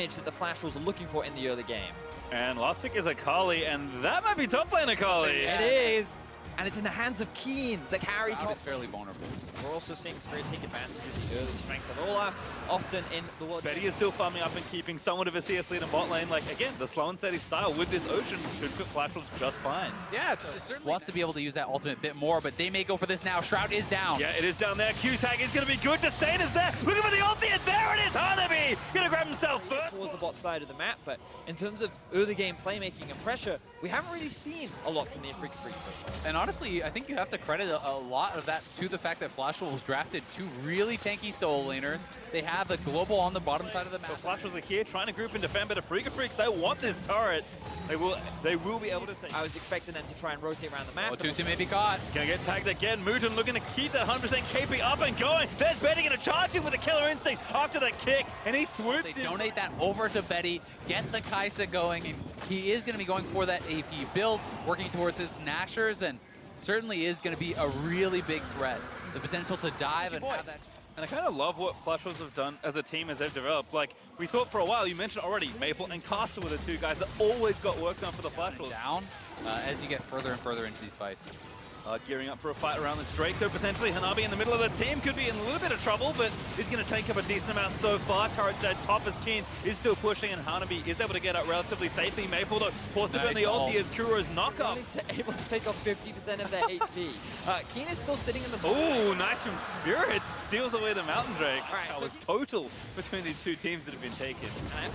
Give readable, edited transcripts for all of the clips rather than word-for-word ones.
damage that the Flash Wolves are looking for in the early game. And last pick is Akali, and that might be top lane Akali. It is. And it's in the hands of Keen, the carry top. is fairly vulnerable. We're also seeing Spirit take advantage of the early strength of Olaf, often in the world. Betty is still farming up and keeping somewhat of a CS lead in bot lane. Like, again, the slow and steady style with this Ocean should fit Flash Wolves just fine. Yeah, it certainly wants to be able to use that ultimate bit more, but they may go for this now. Shroud is down. Yeah, it is down there. Q-Tag is going to be good. Disdain is there. Looking for the ulti, and there it is. Hanabi going to grab himself first. Towards the bot side of the map, but in terms of early game playmaking and pressure, we haven't really seen a lot from the Afreeca so far. And honestly, I think you have to credit a lot of that to the fact that Flash Wolves drafted two really tanky solo laners. They have a global on the bottom side of the map. So Flash Wolves are here trying to group and defend, but Afreeca Freaks, they want this turret. They will be able to take. I was expecting them to try and rotate around the map. Oh, Tusi may be caught. Gonna get tagged again. Mugen looking to keep that 100% KP up and going. There's Betty gonna charge him with a killer instinct after the kick, and he swoops They in. donate that over to Betty, get the Kaisa going, and he is gonna be going for that AP build, working towards his Nashers, and certainly is gonna be a really big threat. The potential to dive and have that. And I kind of love what Flash Wolves have done as a team as they've developed. Like, we thought for a while, you mentioned already, Maple and Castle were the two guys that always got work done for the Flash Wolves. Down as you get further and further into these fights. Gearing up for a fight around this Drake, though potentially Hanabi in the middle of the team could be in a little bit of trouble, but he's going to take up a decent amount so far. Turret dead, top is Keen, is still pushing, and Hanabi is able to get out relatively safely. Maple, though, forced to burn the ulti as Kuro's knockoff. Able to take off 50% of their HP. Keen is still sitting in the top. Ooh, nice from Spirit. Steals away the Mountain Drake. All right, that so was total between these two teams that have been taken.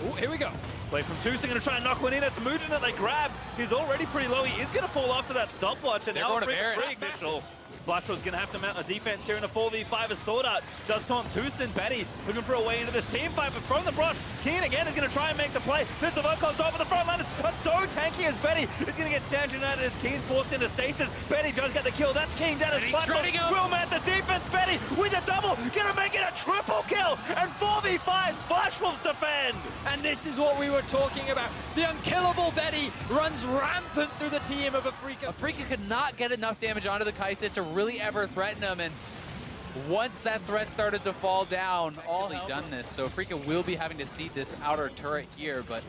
Oh, here we go. Play from Tusa, going to try and knock one in. That's Mugen that they grab. He's already pretty low. He is going to fall after that stopwatch, and They're now going to Baron. official. Flash was going to have to mount a defense here in a 4v5 as Sword Art does taunt Tucson. Betty looking for a way into this team fight, but from the brush, Keen again is going to try and make the play. This is Volkov's over the front line. Are so tanky as Betty is going to get San United as Keen's forced into stasis. Betty does get the kill. That's Keen down as Flash will mount the defense. Betty with a double, going to make it a triple kill, and 4v5 Flash Wolves defend. And this is what we were talking about. The unkillable Betty runs rampant through the team of Afreeca. Afreeca could not get enough damage onto the Kaisa to really ever threaten him, and once that threat started to fall down, all he done this. So Afreeca will be having to seed this outer turret here, but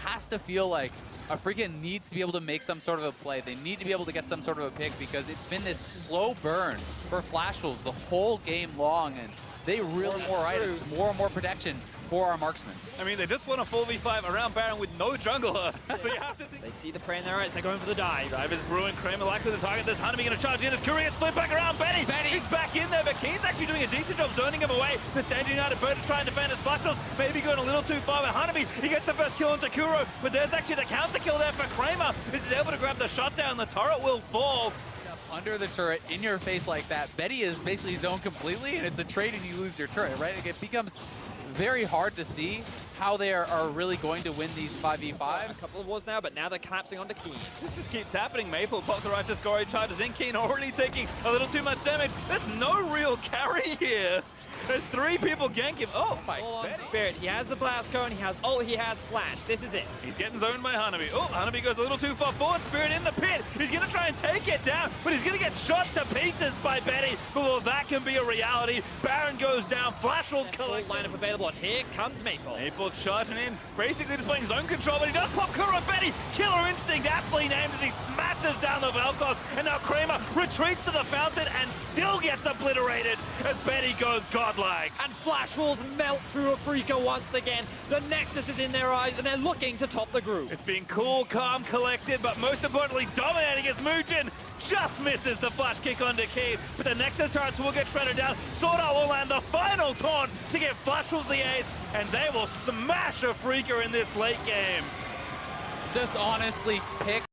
has to feel like Afreeca needs to be able to make some sort of a play. They need to be able to get some sort of a pick because it's been this slow burn for Flash Wolves the whole game long, and they really need more items, more and more protection for our marksmen. I mean, they just won a 4v5 around Baron with no jungler. So you have to think. They see the prey in their eyes. They're going for the dive. Dive is brewing. Kramer likely to target this. Hanabi going to charge in as Curry gets flipped back around. Betty! He's back in there, but Keen's actually doing a decent job zoning him away. The Stand United bird to try and defend his Flash. Maybe going a little too far with Hanabi. He gets the first kill on Kuro, but there's actually the counter kill there for Kramer. This is able to grab the shutdown. The turret will fall. Under the turret, in your face like that, Betty is basically zoned completely, and it's a trade and you lose your turret, right? Like, it becomes very hard to see how they are really going to win these 5v5s. A couple of wars now, but now they're collapsing onto Keen. This just keeps happening. Maple pops the right to score. He charges in. Keen already taking a little too much damage. There's no real carry here. There's three people gank him. Oh my god. Spirit. He has the blast cone, he has ult, he has flash. This is it. He's getting zoned by Hanabi. Oh, Hanabi goes a little too far forward. Spirit in the pit. He's going to try and take it down, but he's going to get shot to pieces by Betty. But well, that can be a reality. Baron goes down. Flash Wolves collect. Lineup available, and here comes Maple. Maple charging in, basically displaying zone control, but he does pop Kuro. Betty, killer instinct, aptly named as he smashes down the Vel'Koz. And now Kramer retreats to the fountain and still gets obliterated as Betty goes godlike. And Flash Wolves melt through Afreeca once again. The Nexus is in their eyes, and they're looking to top the group. It's been cool, calm, collected, but most importantly, dominating as Mugen just misses the flash kick onto Keen. But the Nexus turrets will get shredded down. Sword Art will land the final taunt to get Flash Wolves the ace, and they will smash Afreeca in this late game. Just honestly pick